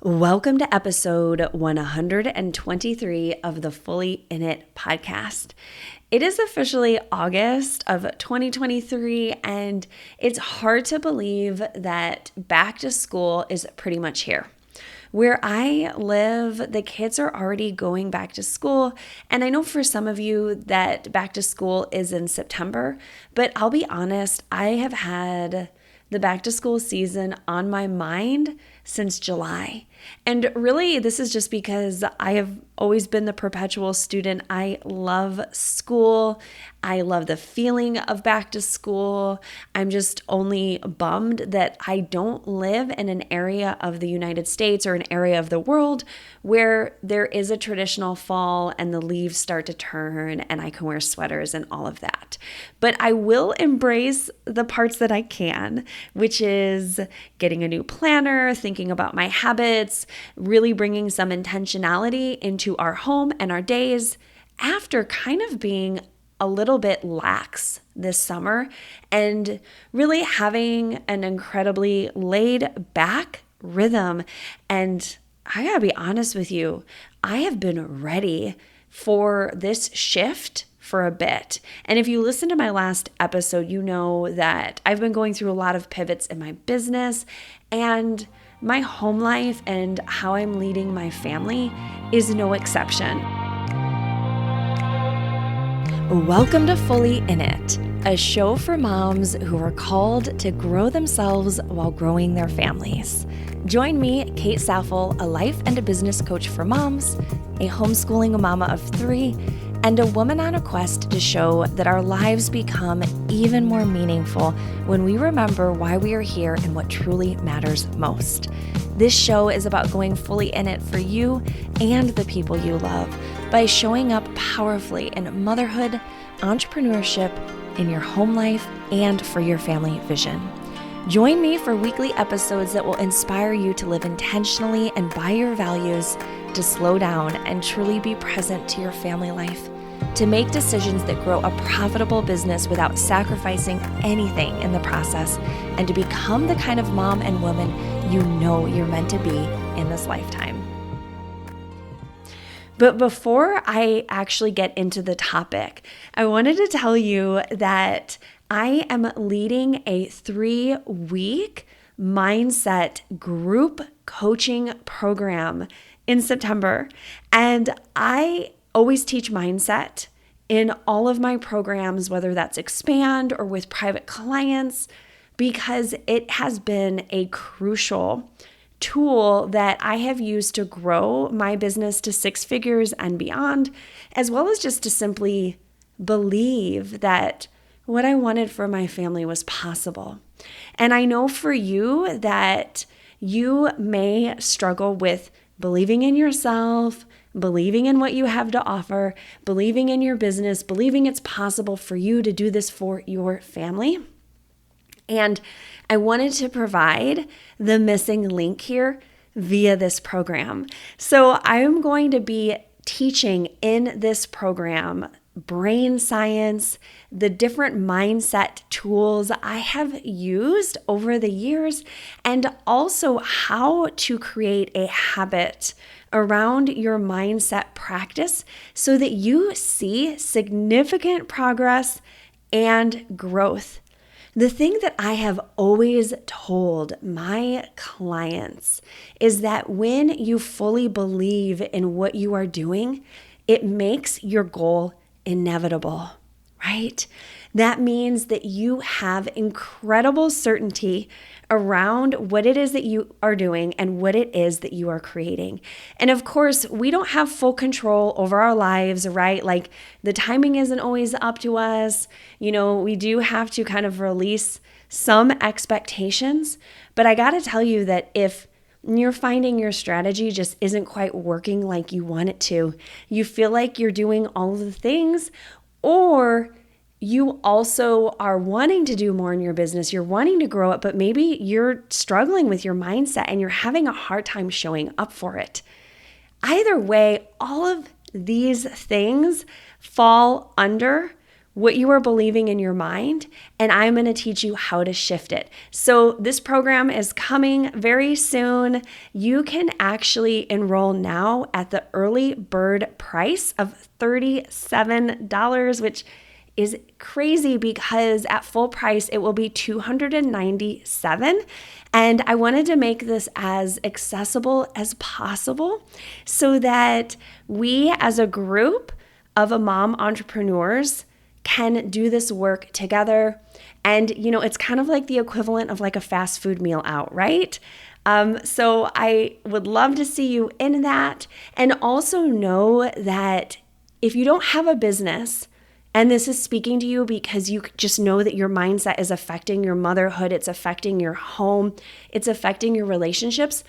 Welcome to episode 123 of the Fully In It podcast. It is officially August of 2023, and it's hard to believe that back to school is pretty much here. Where I live, the kids are already going back to school, and I know for some of you that back to school is in September, but I'll be honest, I have had the back to school season on my mind since July. And really, this is just because I have always been the perpetual student. I love school. I love the feeling of back to school. I'm just only bummed that I don't live in an area of the United States or an area of the world where there is a traditional fall and the leaves start to turn and I can wear sweaters and all of that. But I will embrace the parts that I can, which is getting a new planner, thinking about my habits, really bringing some intentionality into our home and our days after kind of being a little bit lax this summer and really having an incredibly laid back rhythm. And I gotta be honest with you, I have been ready for this shift for a bit. And if you listen to my last episode, you know that I've been going through a lot of pivots in my business, and my home life and how I'm leading my family is no exception. Welcome to Fully In It, a show for moms who are called to grow themselves while growing their families. Join me, Kate Saffel, a life and a business coach for moms, a homeschooling mama of 3, and a woman on a quest to show that our lives become even more meaningful when we remember why we are here and what truly matters most. This show is about going fully in it for you and the people you love by showing up powerfully in motherhood, entrepreneurship, in your home life, and for your family vision. Join me for weekly episodes that will inspire you to live intentionally and by your values, to slow down and truly be present to your family life, to make decisions that grow a profitable business without sacrificing anything in the process, and to become the kind of mom and woman you know you're meant to be in this lifetime. But before I actually get into the topic, I wanted to tell you that I am leading a 3-week mindset group coaching program in September. And I always teach mindset in all of my programs, whether that's Expand or with private clients, because it has been a crucial tool that I have used to grow my business to 6 figures and beyond, as well as just to simply believe that what I wanted for my family was possible. And I know for you that you may struggle with believing in yourself, believing in what you have to offer, believing in your business, believing it's possible for you to do this for your family. And I wanted to provide the missing link here via this program. So I am going to be teaching in this program brain science, the different mindset tools I have used over the years, and also how to create a habit around your mindset practice so that you see significant progress and growth. The thing that I have always told my clients is that when you fully believe in what you are doing, it makes your goal inevitable, right? That means that you have incredible certainty around what it is that you are doing and what it is that you are creating. And of course, we don't have full control over our lives, right? Like the timing isn't always up to us. We do have to kind of release some expectations. But I got to tell you that if you're finding your strategy just isn't quite working like you want it to, you feel like you're doing all of the things, or you also are wanting to do more in your business, you're wanting to grow it, but maybe you're struggling with your mindset and you're having a hard time showing up for it. Either way, all of these things fall under what you are believing in your mind, and I'm going to teach you how to shift it. So this program is coming very soon. You can actually enroll now at the early bird price of $37, which is crazy because at full price it will be $297. And I wanted to make this as accessible as possible so that we as a group of mom entrepreneurs can do this work together. And, it's kind of like the equivalent of like a fast food meal out, right? So I would love to see you in that. And also know that if you don't have a business, and this is speaking to you because you just know that your mindset is affecting your motherhood, it's affecting your home, it's affecting your relationships,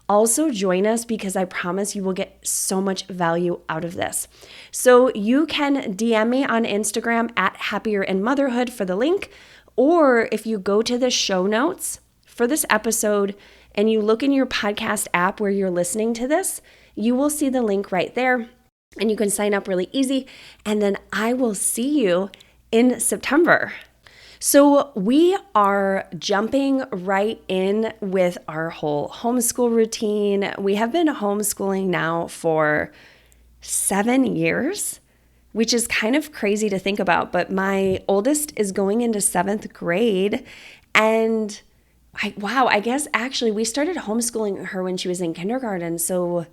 also join us because I promise you will get so much value out of this. So you can DM me on Instagram at Happier in Motherhood for the link, or if you go to the show notes for this episode and you look in your podcast app where you're listening to this, you will see the link right there and you can sign up really easy. And then I will see you in September. So we are jumping right in with our whole homeschool routine. We have been homeschooling now for 7 years, which is kind of crazy to think about. But my oldest is going into 7th grade. And I guess actually we started homeschooling her when she was in kindergarten. So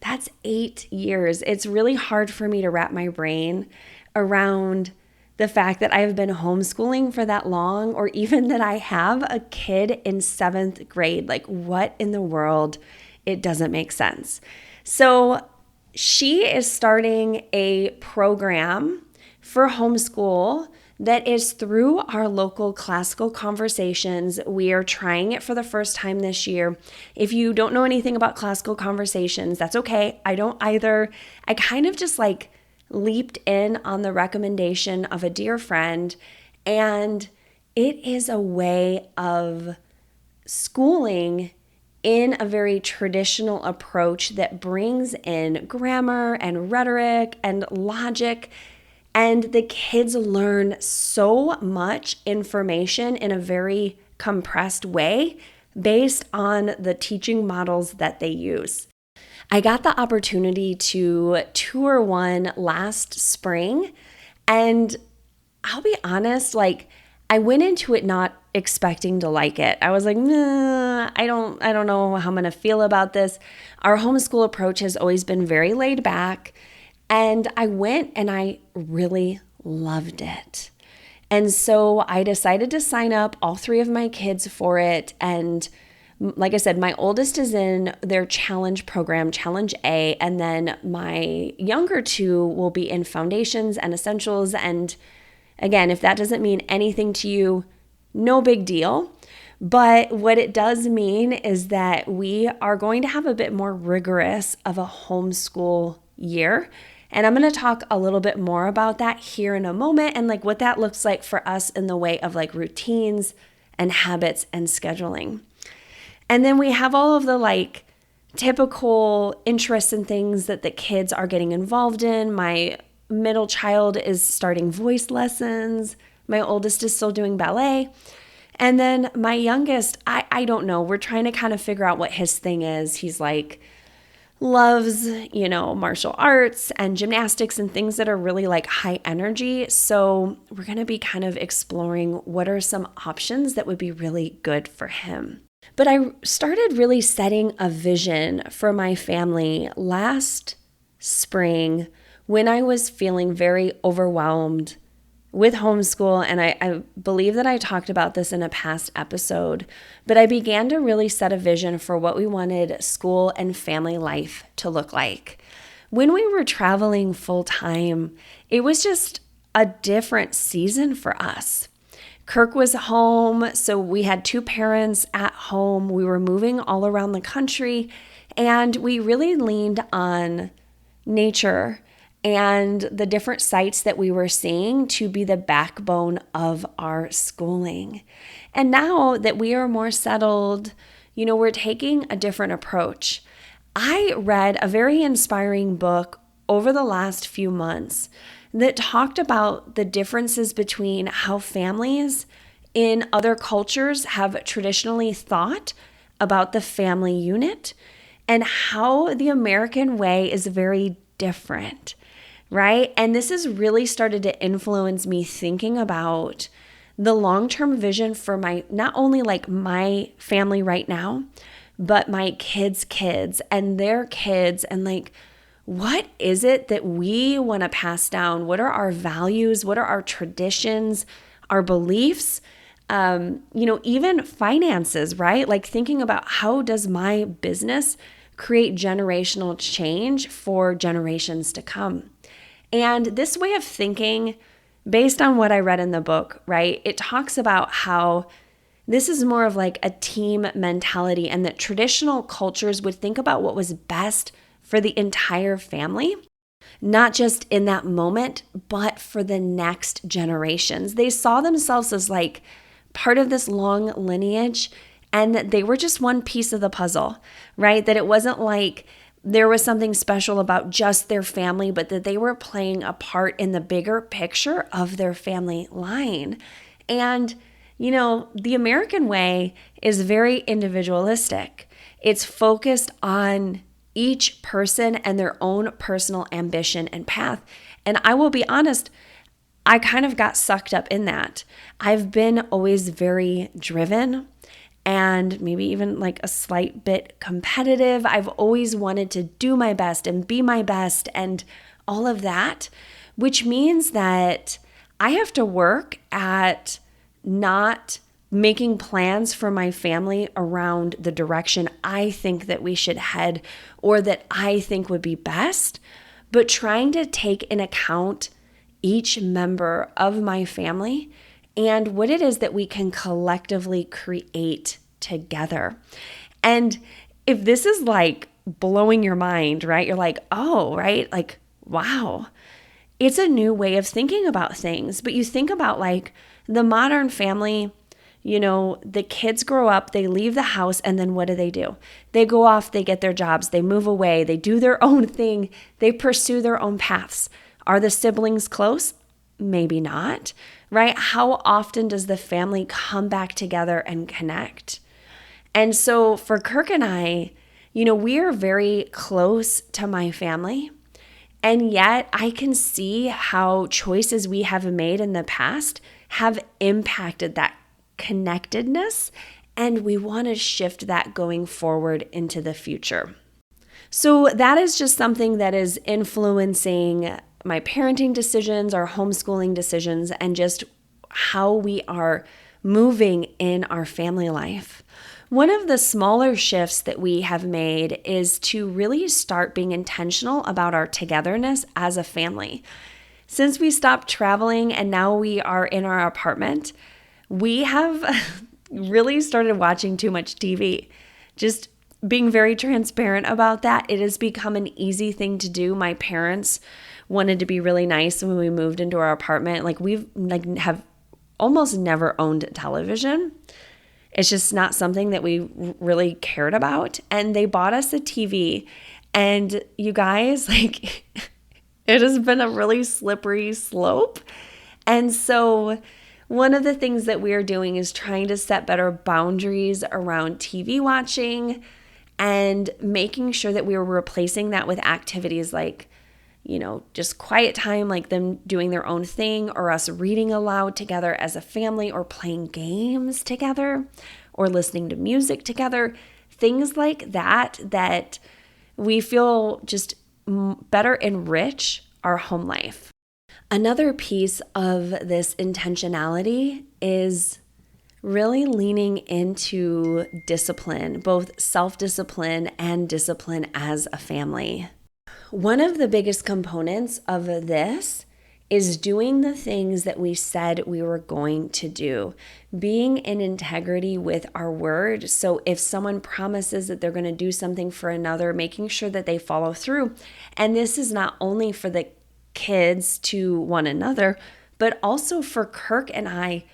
that's 8 years. It's really hard for me to wrap my brain around the fact that I have been homeschooling for that long, or even that I have a kid in 7th grade. Like, what in the world? It doesn't make sense. So she is starting a program for homeschool that is through our local classical conversations. We are trying it for the first time this year. If you don't know anything about classical conversations, that's okay. I don't either. I kind of just leaped in on the recommendation of a dear friend, and it is a way of schooling in a very traditional approach that brings in grammar and rhetoric and logic, and the kids learn so much information in a very compressed way based on the teaching models that they use. I got the opportunity to tour one last spring, and I'll be honest, I went into it not expecting to like it. I was like, nah, I don't know how I'm going to feel about this. Our homeschool approach has always been very laid back, and I went and I really loved it. And so I decided to sign up all 3 of my kids for it. And like I said, my oldest is in their challenge program, Challenge A, and then my younger 2 will be in foundations and essentials. And again, if that doesn't mean anything to you, no big deal. But what it does mean is that we are going to have a bit more rigorous of a homeschool year. And I'm going to talk a little bit more about that here in a moment, and what that looks like for us in the way of routines and habits and scheduling. And then we have all of the typical interests and things that the kids are getting involved in. My middle child is starting voice lessons. My oldest is still doing ballet. And then my youngest, I don't know. We're trying to kind of figure out what his thing is. He's loves, martial arts and gymnastics and things that are really high energy. So we're going to be kind of exploring what are some options that would be really good for him. But I started really setting a vision for my family last spring when I was feeling very overwhelmed with homeschool. And I believe that I talked about this in a past episode, but I began to really set a vision for what we wanted school and family life to look like. When we were traveling full time, it was just a different season for us. Kirk was home, so we had 2 parents at home. We were moving all around the country, and we really leaned on nature and the different sites that we were seeing to be the backbone of our schooling. And now that we are more settled, we're taking a different approach. I read a very inspiring book over the last few months that talked about the differences between how families in other cultures have traditionally thought about the family unit and how the American way is very different, right? And this has really started to influence me thinking about the long-term vision for not only like my family right now, but my kids' kids and their kids, and like, what is it that we want to pass down? What are our values? What are our traditions, our beliefs? Even finances, right? Like thinking about how does my business create generational change for generations to come? And this way of thinking, based on what I read in the book, right, it talks about how this is more of like a team mentality, and that traditional cultures would think about what was best for the entire family, not just in that moment, but for the next generations. They saw themselves as like part of this long lineage, and that they were just one piece of the puzzle, right? That it wasn't like there was something special about just their family, but that they were playing a part in the bigger picture of their family line. And the American way is very individualistic. It's focused on each person and their own personal ambition and path. And I will be honest, I kind of got sucked up in that. I've been always very driven and maybe even like a slight bit competitive. I've always wanted to do my best and be my best and all of that, which means that I have to work at not making plans for my family around the direction I think that we should head or that I think would be best, but trying to take in account each member of my family and what it is that we can collectively create together. And if this is like blowing your mind, right? You're like, oh, right? Like, wow. It's a new way of thinking about things. But you think about like the modern family, the kids grow up, they leave the house, and then what do? They go off, they get their jobs, they move away, they do their own thing, they pursue their own paths. Are the siblings close? Maybe not, right? How often does the family come back together and connect? And so for Kirk and I, we are very close to my family. And yet I can see how choices we have made in the past have impacted that connectedness. And we want to shift that going forward into the future. So that is just something that is influencing my parenting decisions, our homeschooling decisions, and just how we are moving in our family life. One of the smaller shifts that we have made is to really start being intentional about our togetherness as a family. Since we stopped traveling and now we are in our apartment, we have really started watching too much TV. Just being very transparent about that, it has become an easy thing to do. My parents wanted to be really nice when we moved into our apartment. Like have almost never owned a television. It's just not something that we really cared about. And they bought us a TV. And you guys, like, it has been a really slippery slope. And so one of the things that we are doing is trying to set better boundaries around TV watching and making sure that we are replacing that with activities like, just quiet time, like them doing their own thing, or us reading aloud together as a family, or playing games together, or listening to music together. Things like that we feel just better enrich our home life. Another piece of this intentionality is really leaning into discipline, both self-discipline and discipline as a family. One of the biggest components of this is doing the things that we said we were going to do, being in integrity with our word. So if someone promises that they're going to do something for another, making sure that they follow through. And this is not only for the kids to one another, but also for Kirk and I,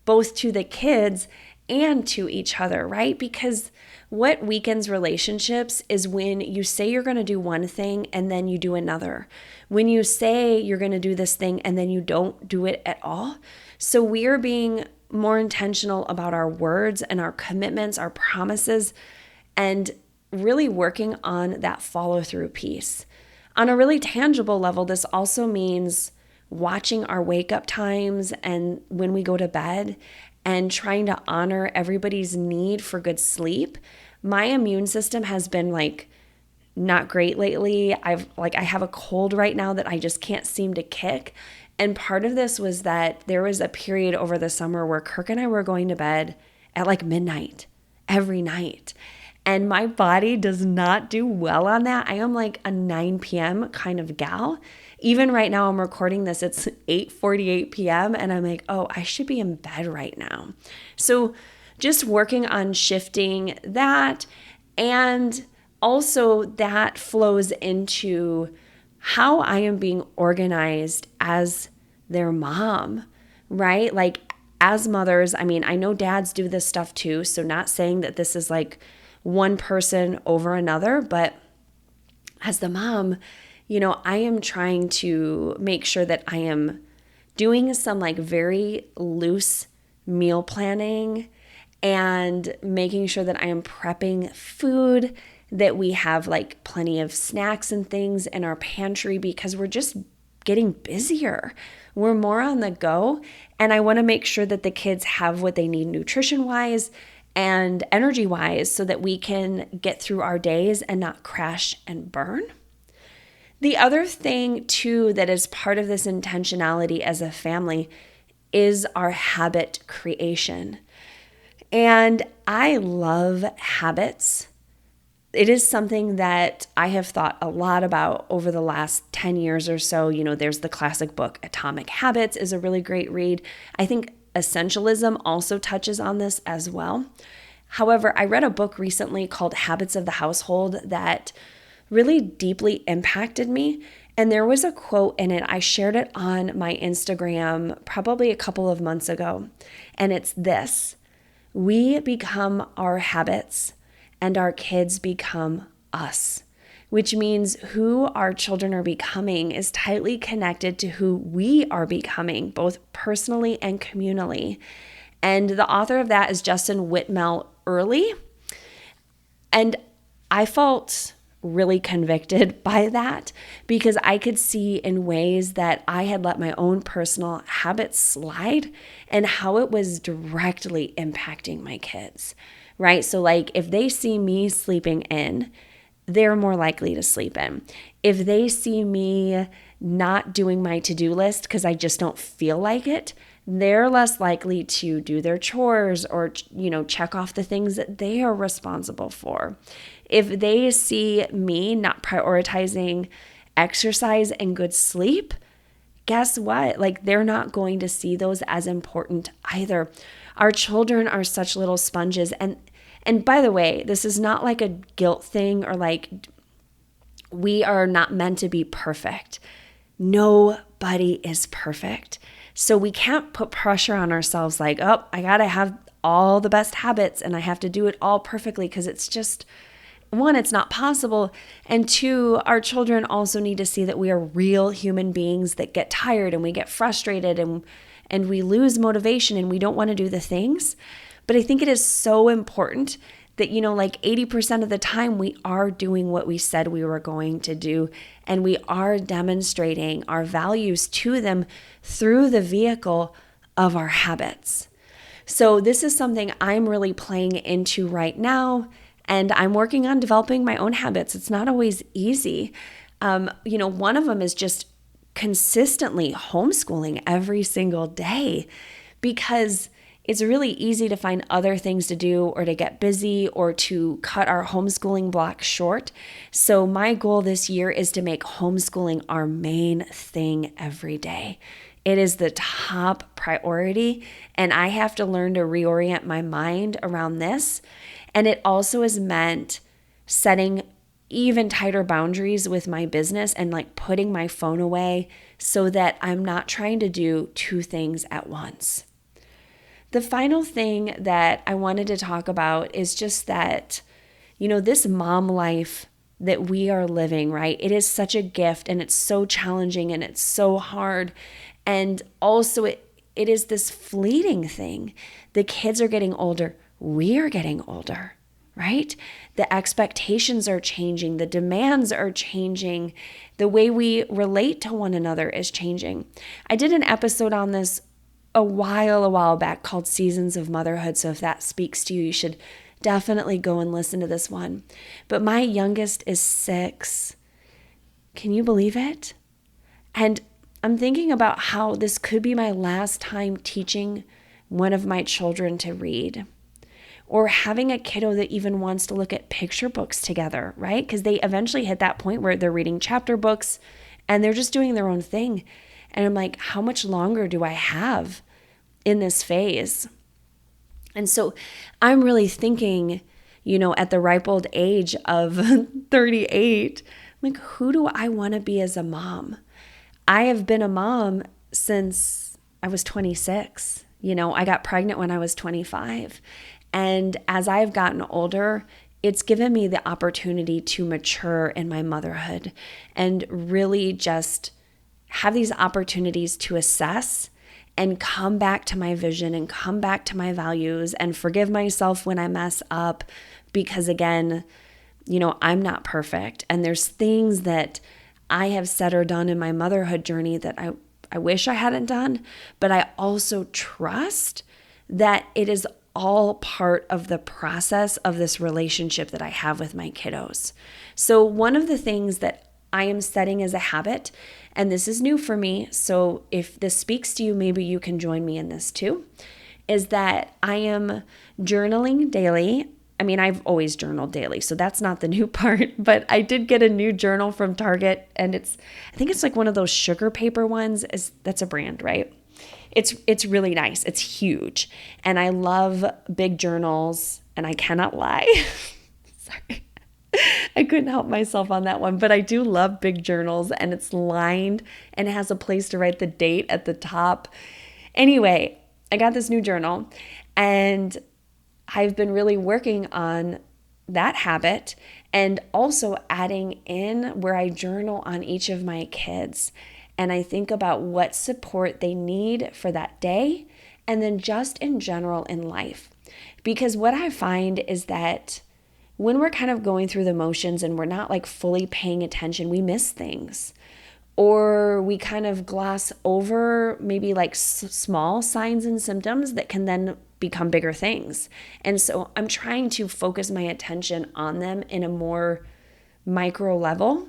both to the kids and to each other, right? Because what weakens relationships is when you say you're going to do one thing and then you do another. When you say you're going to do this thing and then you don't do it at all. So we are being more intentional about our words and our commitments, our promises, and really working on that follow through piece. On a really tangible level, this also means watching our wake up times and when we go to bed and trying to honor everybody's need for good sleep. My immune system has been not great lately. I have a cold right now that I just can't seem to kick. And part of this was that there was a period over the summer where Kirk and I were going to bed at midnight every night. And my body does not do well on that. I am a 9 p.m. kind of gal. Even right now I'm recording this, it's 8:48 p.m. and I'm oh, I should be in bed right now. So just working on shifting that, and also that flows into how I am being organized as their mom, right? As mothers, I know dads do this stuff too. So not saying that this is one person over another, but as the mom, I am trying to make sure that I am doing some very loose meal planning and making sure that I am prepping food, that we have plenty of snacks and things in our pantry because we're just getting busier. We're more on the go. And I want to make sure that the kids have what they need nutrition-wise and energy-wise so that we can get through our days and not crash and burn. The other thing, too, that is part of this intentionality as a family is our habit creation. And I love habits. It is something that I have thought a lot about over the last 10 years or so. There's the classic book, Atomic Habits is a really great read. I think Essentialism also touches on this as well. However, I read a book recently called Habits of the Household that really deeply impacted me. And there was a quote in it. I shared it on my Instagram probably a couple of months ago. And it's this: we become our habits and our kids become us. Which means who our children are becoming is tightly connected to who we are becoming, both personally and communally. And the author of that is Justin Whitmel Early. And I felt really convicted by that because I could see in ways that I had let my own personal habits slide and how it was directly impacting my kids, right? So if they see me sleeping in, they're more likely to sleep in. If they see me not doing my to-do list because I just don't feel like it, they're less likely to do their chores or, check off the things that they are responsible for. If they see me not prioritizing exercise and good sleep, guess what? They're not going to see those as important either. Our children are such little sponges. And by the way, this is not a guilt thing or we are not meant to be perfect. Nobody is perfect. So we can't put pressure on ourselves oh, I got to have all the best habits and I have to do it all perfectly because it's just, one, it's not possible. And two, our children also need to see that we are real human beings that get tired and we get frustrated and we lose motivation and we don't want to do the things. But I think it is so important that, 80% of the time we are doing what we said we were going to do, and we are demonstrating our values to them through the vehicle of our habits. So this is something I'm really playing into right now, and I'm working on developing my own habits. It's not always easy. One of them is just consistently homeschooling every single day because it's really easy to find other things to do or to get busy or to cut our homeschooling block short. So my goal this year is to make homeschooling our main thing every day. It is the top priority, and I have to learn to reorient my mind around this. And it also has meant setting even tighter boundaries with my business and putting my phone away so that I'm not trying to do two things at once. The final thing that I wanted to talk about is just that, this mom life that we are living, right? It is such a gift, and it's so challenging, and it's so hard. And also it is this fleeting thing. The kids are getting older. We are getting older, right? The expectations are changing. The demands are changing. The way we relate to one another is changing. I did an episode on this a while back called Seasons of Motherhood. So if that speaks to you, you should definitely go and listen to this one. But my youngest is 6. Can you believe it? And I'm thinking about how this could be my last time teaching one of my children to read, or having a kiddo that even wants to look at picture books together, right? Because they eventually hit that point where they're reading chapter books and they're just doing their own thing. And I'm like, how much longer do I have in this phase? And so I'm really thinking, at the ripe old age of 38, I'm like, who do I want to be as a mom? I have been a mom since I was 26. I got pregnant when I was 25. And as I've gotten older, it's given me the opportunity to mature in my motherhood and really just have these opportunities to assess and come back to my vision and come back to my values and forgive myself when I mess up. Because again, I'm not perfect. And there's things that I have said or done in my motherhood journey that I wish I hadn't done, but I also trust that it is all part of the process of this relationship that I have with my kiddos. So one of the things that I am setting as a habit, and this is new for me, so if this speaks to you, maybe you can join me in this too, is that I am journaling daily. I mean, I've always journaled daily, so that's not the new part, but I did get a new journal from Target, and I think it's like one of those sugar paper ones. That's a brand, right? It's really nice. It's huge. And I love big journals, and I cannot lie. Sorry. I couldn't help myself on that one, but I do love big journals, and it's lined and it has a place to write the date at the top. Anyway, I got this new journal, and I've been really working on that habit and also adding in where I journal on each of my kids. And I think about what support they need for that day, and then just in general in life. Because what I find is that when we're kind of going through the motions and we're not like fully paying attention, we miss things. Or we kind of gloss over maybe like small signs and symptoms that can then become bigger things. And so I'm trying to focus my attention on them in a more micro level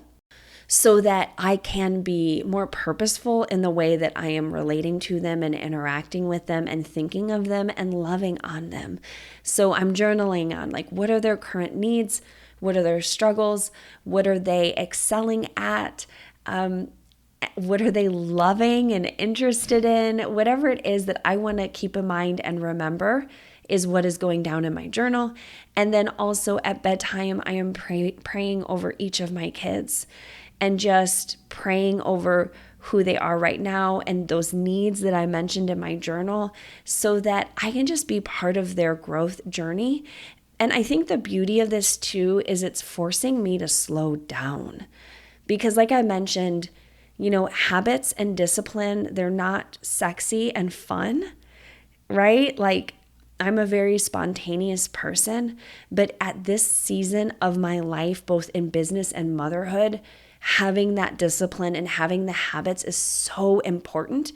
so that I can be more purposeful in the way that I am relating to them and interacting with them and thinking of them and loving on them. So I'm journaling on like, what are their current needs? What are their struggles? What are they excelling at? What are they loving and interested in? Whatever it is that I want to keep in mind and remember is what is going down in my journal. And then also at bedtime, I am praying over each of my kids and just praying over who they are right now and those needs that I mentioned in my journal so that I can just be part of their growth journey. And I think the beauty of this too is it's forcing me to slow down. Because like I mentioned, habits and discipline, they're not sexy and fun, right? Like I'm a very spontaneous person, but at this season of my life, both in business and motherhood, having that discipline and having the habits is so important.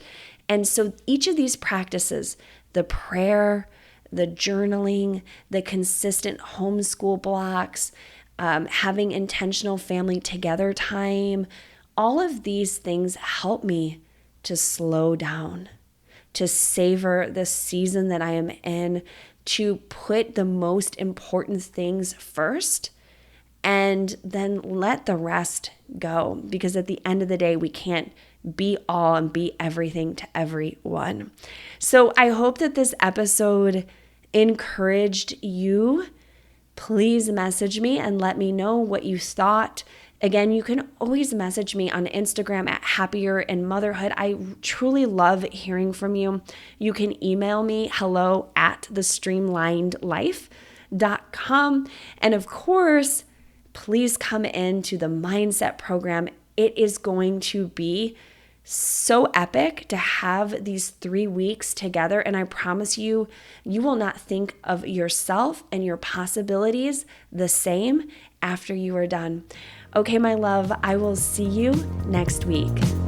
And so each of these practices, the prayer, the journaling, the consistent homeschool blocks, having intentional family together time, all of these things help me to slow down, to savor the season that I am in, to put the most important things first, and then let the rest go. Because at the end of the day, we can't be all and be everything to everyone. So I hope that this episode encouraged you. Please message me and let me know what you thought. Again, you can always message me on Instagram at Happier in Motherhood. I truly love hearing from you. You can email me hello@thestreamlinedlife.com. And of course, please come into the mindset program. It is going to be so epic to have these 3 weeks together. And I promise you, you will not think of yourself and your possibilities the same after you are done. Okay, my love, I will see you next week.